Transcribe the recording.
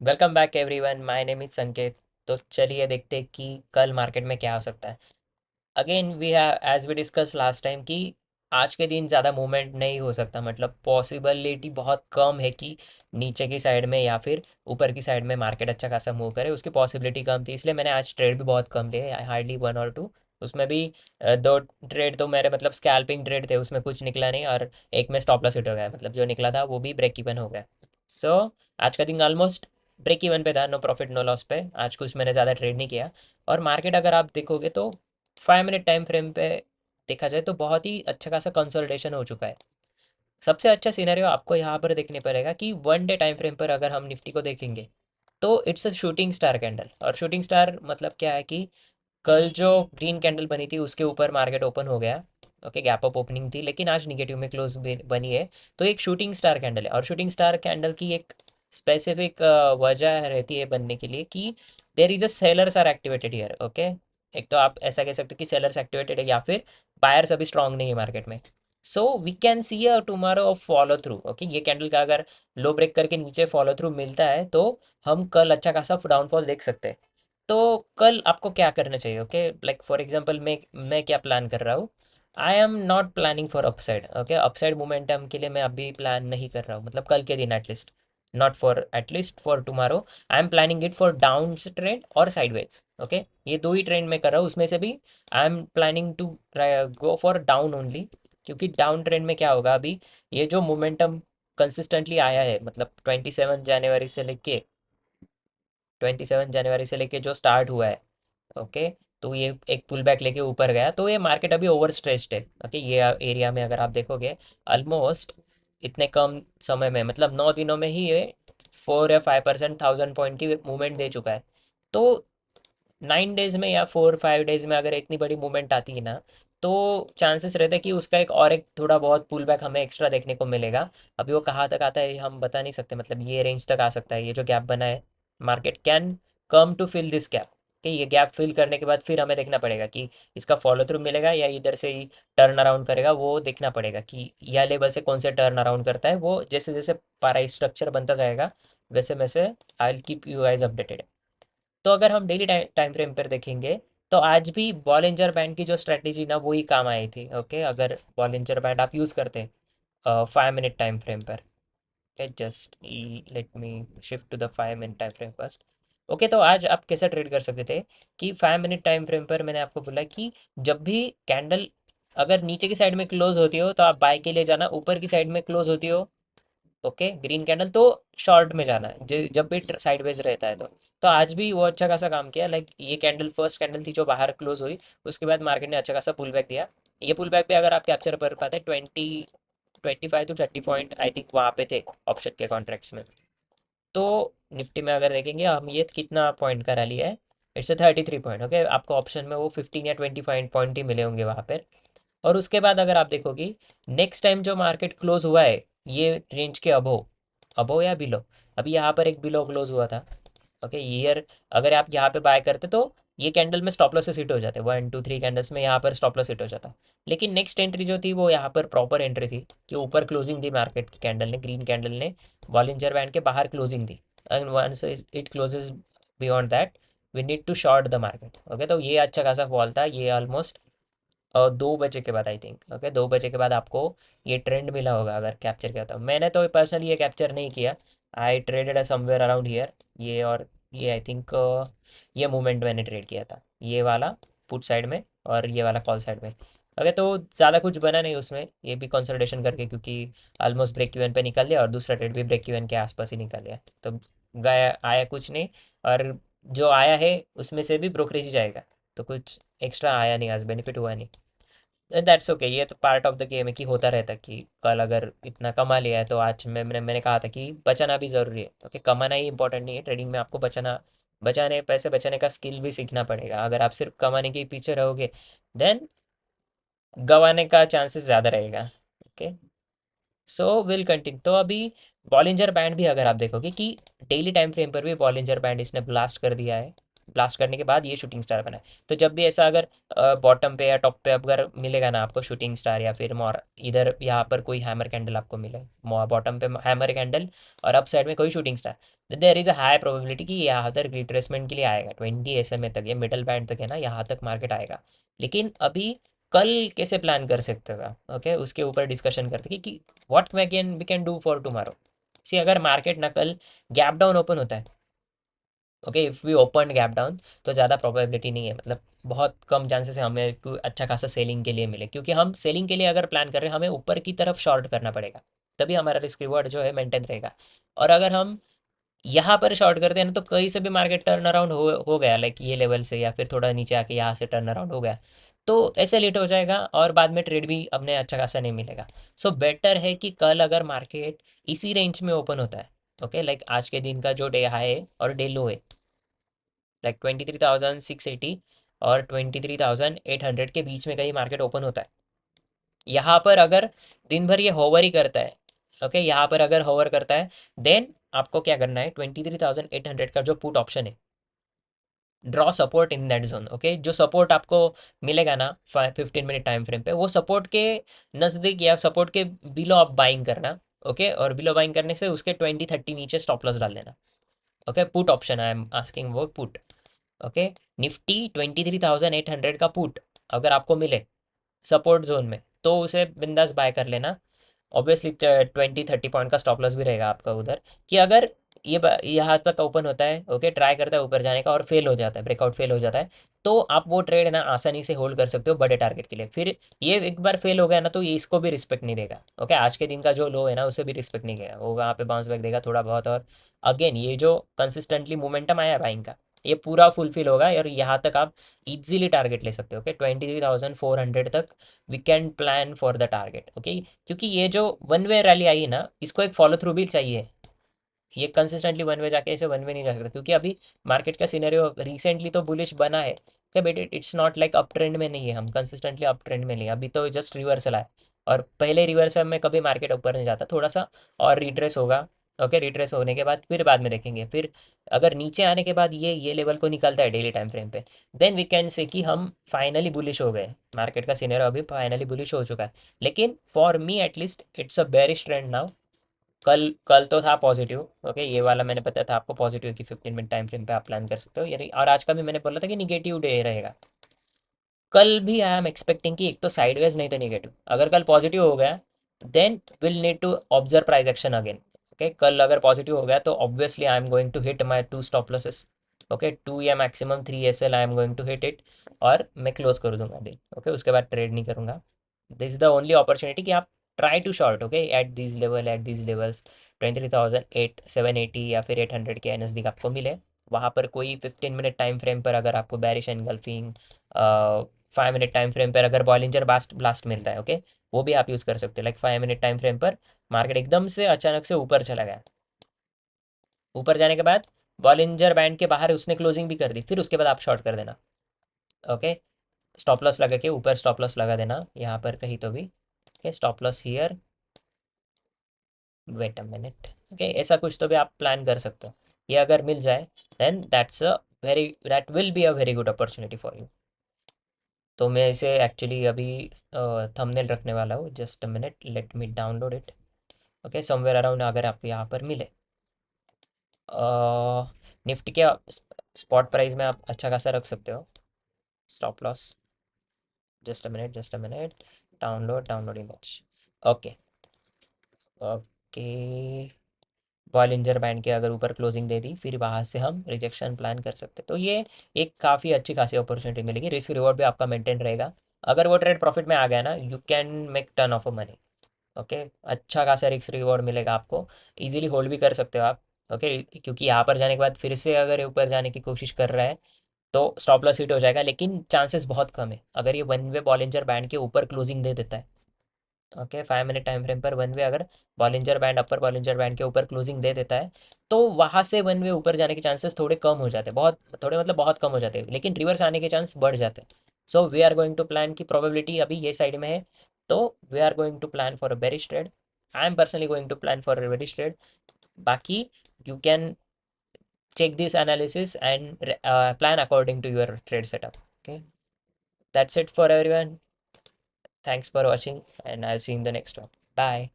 Welcome back everyone, my name is संकेत। तो चलिए देखते हैं कि कल मार्केट में क्या हो सकता है। Again we have as we discuss last time कि आज के दिन ज़्यादा मूवमेंट नहीं हो सकता, मतलब पॉसिबिलिटी बहुत कम है कि नीचे की साइड में या फिर ऊपर की साइड में मार्केट अच्छा खासा मूव करे। उसकी पॉसिबिलिटी कम थी, इसलिए मैंने आज ट्रेड भी बहुत कम लिए, हार्डली वन और टू। उसमें भी दो ट्रेड तो मेरे मतलब स्कैल्पिंग ट्रेड थे, उसमें कुछ निकला नहीं, और एक में स्टॉप लॉस हिट हो गया, मतलब जो निकला था वो भी ब्रेक इवन हो गया। सो आज का दिन ऑलमोस्ट ब्रेक इवन पे था, नो प्रॉफिट नो लॉस पे। आज कुछ मैंने ज़्यादा ट्रेड नहीं किया। और मार्केट अगर आप देखोगे तो 5 मिनट टाइम फ्रेम पे देखा जाए तो बहुत ही अच्छा खासा कंसोलिडेशन हो चुका है। सबसे अच्छा सिनेरियो आपको यहाँ पर देखने पड़ेगा कि 1 डे टाइम फ्रेम पर अगर हम निफ्टी को देखेंगे तो it's a shooting star candle. और शूटिंग स्टार मतलब क्या है कि कल जो ग्रीन कैंडल बनी थी उसके ऊपर मार्केट ओपन हो गया। ओके, गैप अप ओपनिंग थी लेकिन आज निगेटिव में क्लोज बनी है। तो एक शूटिंग स्टार कैंडल है, और शूटिंग स्टार कैंडल की एक स्पेसिफिक वजह रहती है बनने के लिए कि there is a sellers are activated here. Okay, एक तो आप ऐसा कह सकते हो कि सेलर्स एक्टिवेटेड है या फिर बायर्स अभी स्ट्रांग नहीं है मार्केट में। So we can see a tomorrow of follow through. Okay, ये कैंडल का अगर लो ब्रेक करके नीचे फॉलो थ्रू मिलता है तो हम कल अच्छा खासा डाउनफॉल देख सकते हैं। तो कल आपको क्या करना चाहिए? ओके, लाइक फॉर एग्जांपल मैं क्या प्लान कर रहा हूँ। I am not planning for upside. Okay, upside momentum के लिए मैं अभी प्लान नहीं कर रहा हूँ, मतलब कल के दिन at least, not for at least for tomorrow. I am planning it for down trend और साइडवेज। ओके, ये दो ही ट्रेंड में कर रहा हूँ, उसमें से भी I am planning to go for down only. क्योंकि डाउन ट्रेंड में क्या होगा, अभी ये जो मोमेंटम कंसिस्टेंटली आया है, मतलब 27 जनवरी से लेके जो स्टार्ट हुआ है। ओके, तो ये एक पुल बैक लेके ऊपर गया, तो ये मार्केट अभी ओवर स्ट्रेच्ड है। ओके, ये एरिया में अगर आप देखोगे ऑलमोस्ट इतने कम समय में, मतलब 9 दिनों में ही ये 4 या 5% 1000 पॉइंट की मूवमेंट दे चुका है। तो 9 डेज में या 4 5 डेज में अगर इतनी बड़ी मूवमेंट आती है ना, तो चांसेस रहते हैं कि उसका एक थोड़ा बहुत पुल बैक हमें एक्स्ट्रा देखने को मिलेगा। अभी वो कहाँ तक आता है हम बता नहीं सकते, मतलब ये रेंज तक आ सकता है, ये जो गैप बना है। Market can come to fill this gap. कि ये गैप फिल करने के बाद फिर हमें देखना पड़ेगा कि इसका फॉलो थ्रू मिलेगा या इधर से ही टर्न अराउंड करेगा। वो देखना पड़ेगा कि यह लेवल से कौन से टर्न अराउंड करता है। वो जैसे जैसे प्राइस स्ट्रक्चर बनता जाएगा वैसे वैसे I will keep you guys updated. तो अगर हम डेली टाइम फ्रेम पर देखेंगे तो आज भी बॉलिंजर बैंड की जो स्ट्रेटेजी ना वही काम आई थी। ओके, अगर बॉलिंजर बैंड आप यूज़ करते हैं 5 मिनट टाइम फ्रेम पर। Okay, just let me shift to the 5 minute time frame first. Okay, तो आज आप कैसे ट्रेड कर सकते थे कि 5 मिनट टाइम फ्रेम पर मैंने आपको बोला कि जब भी कैंडल अगर नीचे की साइड में क्लोज होती हो तो आप बाय के लिए जाना, ऊपर की साइड में क्लोज होती हो ओके ग्रीन कैंडल तो शॉर्ट में जाना है, जब भी साइडवेज रहता है तो आज भी वो अच्छा खासा काम किया। लाइक ये कैंडल फर्स्ट कैंडल थी जो बाहर क्लोज हुई, उसके बाद मार्केट ने अच्छा खासा पुल बैक दिया। ये पुल बैक पे अगर आप कैप्चर कर पाते 25 to 30 पॉइंट आई थिंक वहाँ पे थे ऑप्शन के कॉन्ट्रैक्ट्स में। तो निफ्टी में अगर देखेंगे हम ये कितना पॉइंट करा लिया है, इट्स 33 पॉइंट। ओके, आपको ऑप्शन में वो 15 या 20 पॉइंट ही मिले होंगे वहाँ पर। और उसके बाद अगर आप देखोगे नेक्स्ट टाइम जो मार्केट क्लोज हुआ है ये रेंज के अबो अबो या बिलो, अभी यहाँ पर एक बिलो क्लोज हुआ था। ओके, ईयर अगर आप यहाँ पे बाय करते तो ये कैंडल में स्टॉप लॉस से हिट हो जाते, 1 2 3 कैंडल्स में यहाँ पर स्टॉप लॉस हिट हो जाता। लेकिन नेक्स्ट एंट्री जो थी वो यहाँ पर प्रॉपर एंट्री थी कि ऊपर क्लोजिंग दी मार्केट की कैंडल ने, ग्रीन कैंडल ने वॉलिंजर बैंड के बाहर क्लोजिंग दी। And once it closes beyond that we need to short the market. Okay, तो ये अच्छा खासा फॉल था, ये ऑलमोस्ट 2 बजे के बाद आई थिंक। ओके, 2 बजे के बाद आपको ये ट्रेंड मिला होगा अगर कैप्चर किया था। मैंने तो पर्सनली ये कैप्चर नहीं किया, I traded somewhere around here. ये और ये आई थिंक ये मूवमेंट मैंने ट्रेड किया था, ये वाला पुट साइड में और ये वाला कॉल साइड में। ओके, तो ज़्यादा कुछ बना नहीं उसमें, ये भी कंसोलिडेशन करके क्योंकि ऑलमोस्ट ब्रेक इवन पे निकल लिया और दूसरा ट्रेड भी ब्रेक इवन के आसपास ही निकल लिया। तो गया आया कुछ नहीं, और जो आया है उसमें से भी ब्रोकरेज ही जाएगा। तो कुछ एक्स्ट्रा आया नहीं, आज बेनिफिट हुआ नहीं। दैट्स ओके, ये तो पार्ट ऑफ द गेम है कि होता रहता है कि कल अगर इतना कमा लिया है तो आज मैंने कहा था कि बचाना भी ज़रूरी है। ओके, कमाना ही इंपॉर्टेंट नहीं है, ट्रेडिंग में आपको बचाने पैसे बचाने का स्किल भी सीखना पड़ेगा। अगर आप सिर्फ कमाने के पीछे रहोगे देन गंवाने का चांसेस ज़्यादा रहेगा। Okay, so will continue. तो अभी बॉलिंजर बैंड भी अगर आप देखोगे कि डेली टाइम फ्रेम पर भी बॉलिंजर बैंड इसने ब्लास्ट कर दिया है। ब्लास्ट करने के बाद ये शूटिंग स्टार बना है। तो जब भी ऐसा अगर बॉटम पे या टॉप पे अगर मिलेगा ना आपको शूटिंग स्टार या फिर मोर इधर यहाँ पर कोई हैमर कैंडल आपको मिले, बॉटम पे हैमर कैंडल और अप साइड में कोई shooting star, there is a high probability कि यहाँ तक रिट्रेसमेंट के लिए आएगा 20 SMA तक, ये मिडल बैंड तक है ना, यहाँ तक मार्केट आएगा। लेकिन अभी कल कैसे प्लान कर सकते हो आप, ओके उसके ऊपर डिस्कशन करते कि what we can do for tomorrow. See अगर मार्केट ना कल गैप डाउन ओपन होता है, okay if we open gap down, तो ज़्यादा प्रोबेबिलिटी नहीं है, मतलब बहुत कम चांसेस है हमें कोई अच्छा खासा सेलिंग के लिए मिले, क्योंकि हम सेलिंग के लिए अगर प्लान कर रहे हैं हमें ऊपर की तरफ शॉर्ट करना पड़ेगा, तभी हमारा रिस्क रिवॉर्ड जो है मेंटेन रहेगा। और अगर हम यहाँ पर शॉर्ट करते हैं ना, तो कहीं से भी मार्केट टर्न अराउंड हो गया, लाइक ये लेवल से या फिर थोड़ा नीचे आके यहाँ से टर्न अराउंड हो गया, तो ऐसे लेट हो जाएगा और बाद में ट्रेड भी अपने अच्छा खासा नहीं मिलेगा। सो बेटर है कि कल अगर मार्केट इसी रेंज में ओपन होता है, ओके लाइक आज के दिन का जो डे हाई है और डे लो है, लाइक 23,680 और 23,800 के बीच में कहीं मार्केट ओपन होता है, यहाँ पर अगर दिन भर ये होवर ही करता है, ओके यहाँ पर अगर होवर करता है, देन आपको क्या करना है, 23,800 का जो पुट ऑप्शन है, draw support in that zone, okay जो सपोर्ट आपको मिलेगा ना 15 मिनट टाइम फ्रेम पे, वो सपोर्ट के नज़दीक या सपोर्ट के बिलो आप बाइंग करना, ओके और बिलो बाइंग करने से उसके 20-30 नीचे स्टॉप लॉस डाल देना, okay put option I am asking वो पुट, ओके निफ्टी 23,800 का पुट अगर आपको मिले सपोर्ट जोन में, तो उसे बिंदास बाय कर लेना। ऑब्वियसली 20-30 पॉइंट का स्टॉप लॉस भी रहेगा आपका उधर, कि अगर यहाँ तक ओपन होता है, ओके ट्राई करता है ऊपर जाने का और फेल हो जाता है, ब्रेकआउट फेल हो जाता है, तो आप वो ट्रेड ना आसानी से होल्ड कर सकते हो बड़े टारगेट के लिए। फिर ये एक बार फेल हो गया ना, तो ये इसको भी रिस्पेक्ट नहीं देगा, ओके आज के दिन का जो लो है ना उसे भी रिस्पेक्ट नहीं देगा, वो वहाँ पे बाउंस बैक देगा थोड़ा बहुत। और अगेन ये जो कंसिस्टेंटली मोमेंटम आया बाइंग का, ये पूरा फुलफिल होगा और यहाँ तक आप इजीली टारगेट ले सकते हो, ओके 23,400 तक we can plan for the target, okay क्योंकि ये जो वन वे रैली आई है ना, इसको एक फॉलो थ्रू भी चाहिए, ये कंसिस्टेंटली वन वे जाके ऐसे वन वे नहीं जा सकता, क्योंकि अभी मार्केट का सिनेरियो रिसेंटली तो बुलिश बना है, क्या बेटे it's not like up trend में नहीं है, हम कंसिस्टेंटली अप ट्रेंड में नहीं है, अभी तो जस्ट रिवर्सल है। और पहले रिवर्सल में कभी मार्केट ऊपर नहीं जाता, थोड़ा सा और रिट्रेस होगा, ओके रिट्रेस होने के बाद फिर बाद में देखेंगे, फिर अगर नीचे आने के बाद ये लेवल को निकलता है डेली टाइम फ्रेम पे, देन वी कैन से कि हम फाइनली बुलिश हो गए, मार्केट का सिनेरियो अभी फाइनली बुलिश हो चुका है। लेकिन for me at least it's a bearish trend now. कल कल तो था पॉजिटिव, ओके ये वाला मैंने बताया था आपको पॉजिटिव की 15 मिनट टाइम फ्रेम पे आप प्लान कर सकते हो यानी, और आज का भी मैंने बोला था कि निगेटिव डे रहेगा। कल भी आई एम एक्सपेक्टिंग कि एक तो साइडवेज नहीं तो निगेटिव, अगर कल पॉजिटिव हो गया then will need to observe price action again, okay कल अगर पॉजिटिव हो गया तो obviously I am going to hit my 2 stop losses, okay 2 या maximum 3 SL I am going to hit it, और मैं क्लोज कर दूंगा डील, ओके उसके बाद ट्रेड नहीं करूंगा। This is the only opportunity कि आप try to short, okay at these levels 23,780 या फिर 800 के नज़दीक आपको मिले, वहाँ पर कोई 15 मिनट टाइम फ्रेम पर अगर आपको बैरिश एनगल्फिंग 5 मिनट टाइम फ्रेम पर अगर बॉलिंजर ब्लास्ट ब्लास्ट मिलता है, ओके वो भी आप यूज़ कर सकते हो, लाइक 5 मिनट टाइम फ्रेम पर मार्केट एकदम से अचानक से ऊपर चला गया, ऊपर जाने के बाद बॉलिंजर बैंड के बाहर उसने क्लोजिंग भी कर दी, फिर उसके बाद आप शॉर्ट कर देना, ओके स्टॉप लॉस लगा के ऊपर स्टॉप लॉस लगा देना यहाँ पर कहीं तो भी, okay stop loss here, wait a minute, okay ऐसा कुछ तो भी आप प्लान कर सकते हो। ये अगर मिल जाए then that will be a very good opportunity for you. तो मैं इसे एक्चुअली अभी थंबनेल रखने वाला हूँ, just a minute let me download it, okay somewhere around अगर आपको यहाँ पर मिले निफ्टी के स्पॉट प्राइस में आप अच्छा खासा रख सकते हो stop loss, just a minute, download image, okay okay Bollinger band के अगर ऊपर क्लोजिंग दे दी फिर वहाँ से हम रिजेक्शन प्लान कर सकते हैं, तो ये एक काफ़ी अच्छी खासी अपॉर्चुनिटी मिलेगी, रिस्क रिवॉर्ड भी आपका मेंटेन रहेगा। अगर वो ट्रेड प्रॉफिट में आ गया ना you can make turn of a money, okay अच्छा खासा रिस्क रिवॉर्ड मिलेगा आपको, इजीली होल्ड भी कर सकते हो आप, ओके क्योंकि यहाँ पर जाने के बाद फिर से अगर ये ऊपर जाने की कोशिश कर रहा है तो स्टॉप लॉस हिट हो जाएगा, लेकिन चांसेस बहुत कम है अगर ये वन वे बॉलिंजर बैंड के ऊपर क्लोजिंग दे देता है, ओके 5 मिनट टाइम फ्रेम पर वन वे अगर बॉलिंजर बैंड अपर बॉलिंजर बैंड के ऊपर क्लोजिंग दे देता है, तो वहाँ से वन वे ऊपर जाने के चांसेस थोड़े कम हो जाते हैं, बहुत थोड़े मतलब बहुत कम हो जाते हैं, लेकिन रिवर्स आने के चांस बढ़ जाते हैं। So we are going to plan की प्रोबेबिलिटी अभी ये साइड में है, तो we are going to plan for a bearish trade, I am personally going to plan for a bearish trade. बाकी you can check this analysis and plan according to your trade setup. Okay, that's it for everyone. Thanks for watching, and I'll see you in the next one. Bye.